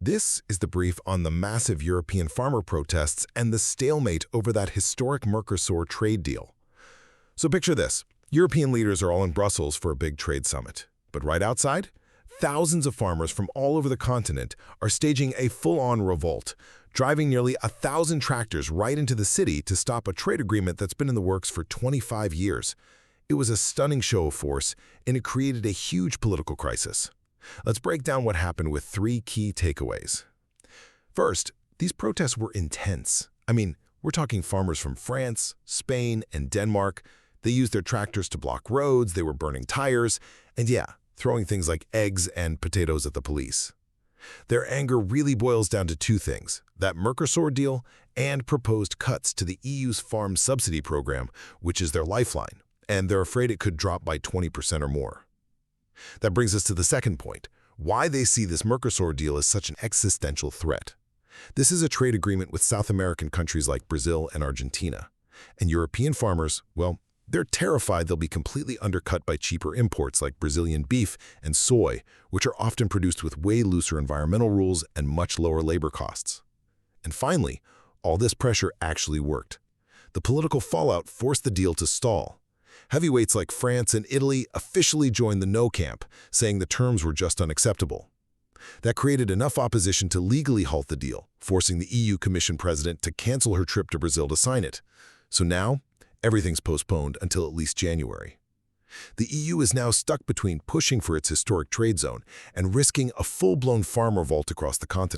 This is the brief on the massive European farmer protests and the stalemate over that historic Mercosur trade deal. So picture this. European leaders are all in Brussels for a big trade summit. But right outside, thousands of farmers from all over the continent are staging a full-on revolt, driving nearly 1,000 tractors right into the city to stop a trade agreement that's been in the works for 25 years. It was a stunning show of force, and it created a huge political crisis. Let's break down what happened with 3 key takeaways. First, these protests were intense. I mean, we're talking farmers from France, Spain, and Denmark. They used their tractors to block roads, they were burning tires, and yeah, throwing things like eggs and potatoes at the police. Their anger really boils down to 2 things, that Mercosur deal and proposed cuts to the EU's farm subsidy program, which is their lifeline, and they're afraid it could drop by 20% or more. That brings us to the second point, why they see this Mercosur deal as such an existential threat. This is a trade agreement with South American countries like Brazil and Argentina. And European farmers, well, they're terrified they'll be completely undercut by cheaper imports like Brazilian beef and soy, which are often produced with way looser environmental rules and much lower labor costs. And finally, all this pressure actually worked. The political fallout forced the deal to stall. Heavyweights like France and Italy officially joined the no camp, saying the terms were just unacceptable. That created enough opposition to legally halt the deal, forcing the EU Commission president to cancel her trip to Brazil to sign it. So now, everything's postponed until at least January. The EU is now stuck between pushing for its historic trade zone and risking a full-blown farm revolt across the continent.